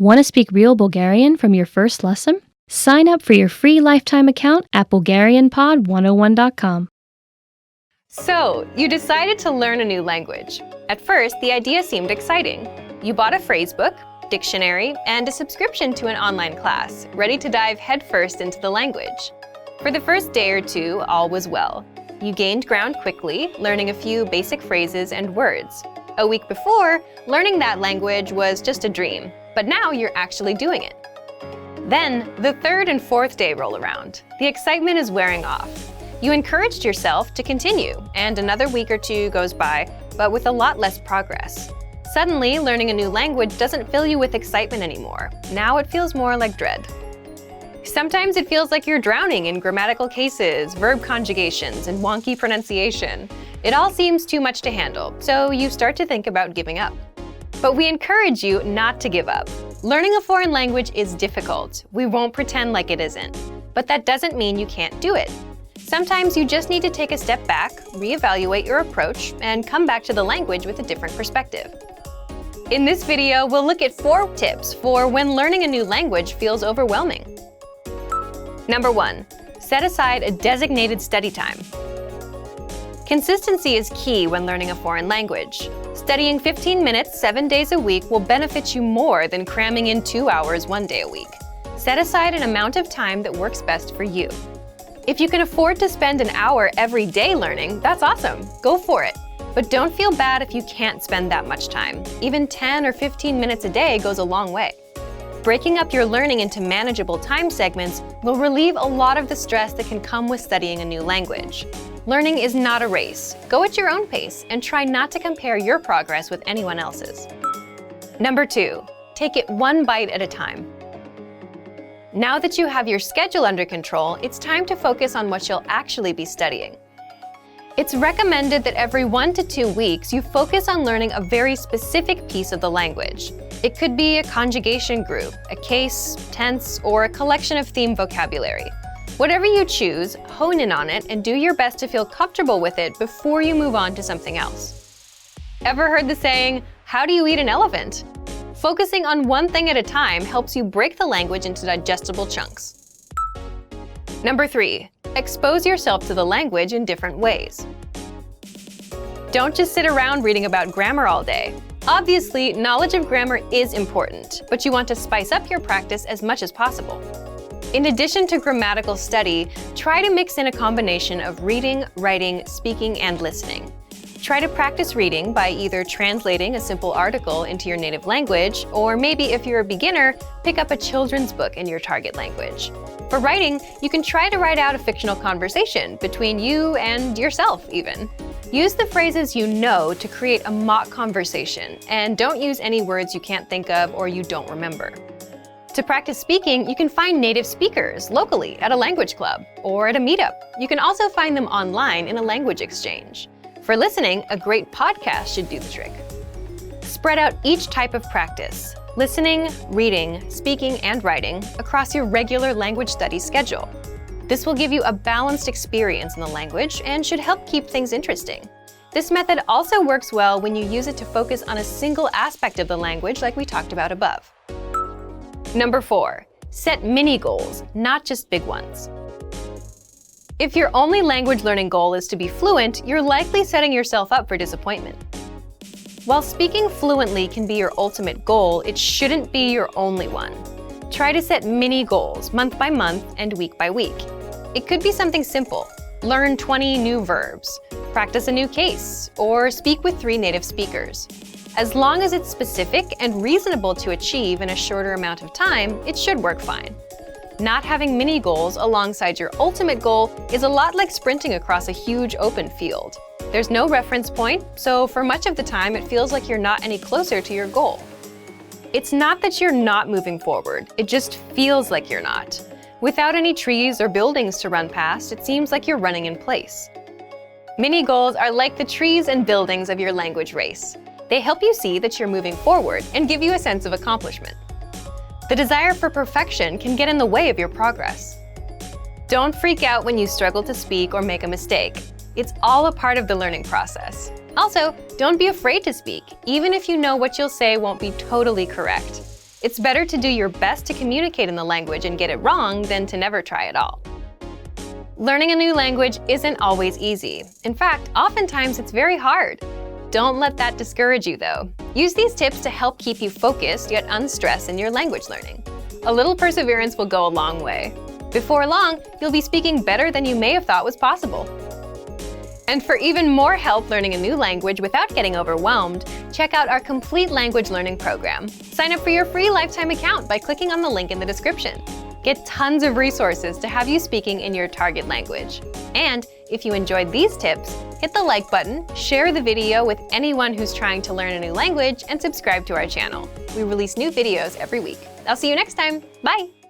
Want to speak real Bulgarian from your first lesson? Sign up for your free lifetime account at BulgarianPod101.com. So, you decided to learn a new language. At first, the idea seemed exciting. You bought a phrasebook, dictionary, and a subscription to an online class, ready to dive headfirst into the language. For the first day or two, all was well. You gained ground quickly, learning a few basic phrases and words. A week before, learning that language was just a dream, but now you're actually doing it. Then, the third and fourth day roll around. The excitement is wearing off. You encouraged yourself to continue, and another week or two goes by, but with a lot less progress. Suddenly, learning a new language doesn't fill you with excitement anymore. Now it feels more like dread. Sometimes it feels like you're drowning in grammatical cases, verb conjugations, and wonky pronunciation. It all seems too much to handle, so you start to think about giving up. But we encourage you not to give up. Learning a foreign language is difficult. We won't pretend like it isn't. But that doesn't mean you can't do it. Sometimes you just need to take a step back, reevaluate your approach, and come back to the language with a different perspective. In this video, we'll look at 4 tips for when learning a new language feels overwhelming. Number 1. Set aside a designated study time. Consistency is key when learning a foreign language. Studying 15 minutes 7 days a week will benefit you more than cramming in 2 hours 1 day a week. Set aside an amount of time that works best for you. If you can afford to spend an hour every day learning, that's awesome. Go for it. But don't feel bad if you can't spend that much time. Even 10 or 15 minutes a day goes a long way. Breaking up your learning into manageable time segments will relieve a lot of the stress that can come with studying a new language. Learning is not a race. Go at your own pace and try not to compare your progress with anyone else's. Number 2, take it one bite at a time. Now that you have your schedule under control, it's time to focus on what you'll actually be studying. It's recommended that every 1 to 2 weeks you focus on learning a very specific piece of the language. It could be a conjugation group, a case, tense, or a collection of theme vocabulary. Whatever you choose, hone in on it and do your best to feel comfortable with it before you move on to something else. Ever heard the saying, "How do you eat an elephant?" Focusing on one thing at a time helps you break the language into digestible chunks. Number 3, expose yourself to the language in different ways. Don't just sit around reading about grammar all day. Obviously, knowledge of grammar is important, but you want to spice up your practice as much as possible. In addition to grammatical study, try to mix in a combination of reading, writing, speaking, and listening. Try to practice reading by either translating a simple article into your native language, or maybe if you're a beginner, pick up a children's book in your target language. For writing, you can try to write out a fictional conversation between you and yourself even. Use the phrases you know to create a mock conversation, and don't use any words you can't think of or you don't remember. To practice speaking, you can find native speakers locally at a language club or at a meetup. You can also find them online in a language exchange. For listening, a great podcast should do the trick. Spread out each type of practice, listening, reading, speaking, and writing, across your regular language study schedule. This will give you a balanced experience in the language and should help keep things interesting. This method also works well when you use it to focus on a single aspect of the language like we talked about above. Number 4, set mini goals, not just big ones. If your only language learning goal is to be fluent, you're likely setting yourself up for disappointment. While speaking fluently can be your ultimate goal, it shouldn't be your only one. Try to set mini goals, month by month and week by week. It could be something simple. Learn 20 new verbs, practice a new case, or speak with 3 native speakers. As long as it's specific and reasonable to achieve in a shorter amount of time, it should work fine. Not having mini goals alongside your ultimate goal is a lot like sprinting across a huge open field. There's no reference point, so for much of the time it feels like you're not any closer to your goal. It's not that you're not moving forward, it just feels like you're not. Without any trees or buildings to run past, it seems like you're running in place. Mini goals are like the trees and buildings of your language race. They help you see that you're moving forward and give you a sense of accomplishment. The desire for perfection can get in the way of your progress. Don't freak out when you struggle to speak or make a mistake. It's all a part of the learning process. Also, don't be afraid to speak, even if you know what you'll say won't be totally correct. It's better to do your best to communicate in the language and get it wrong than to never try at all. Learning a new language isn't always easy. In fact, oftentimes it's very hard. Don't let that discourage you, though. Use these tips to help keep you focused yet unstressed in your language learning. A little perseverance will go a long way. Before long, you'll be speaking better than you may have thought was possible. And for even more help learning a new language without getting overwhelmed, check out our complete language learning program. Sign up for your free lifetime account by clicking on the link in the description. Get tons of resources to have you speaking in your target language. And if you enjoyed these tips, hit the like button, share the video with anyone who's trying to learn a new language, and subscribe to our channel. We release new videos every week. I'll see you next time. Bye!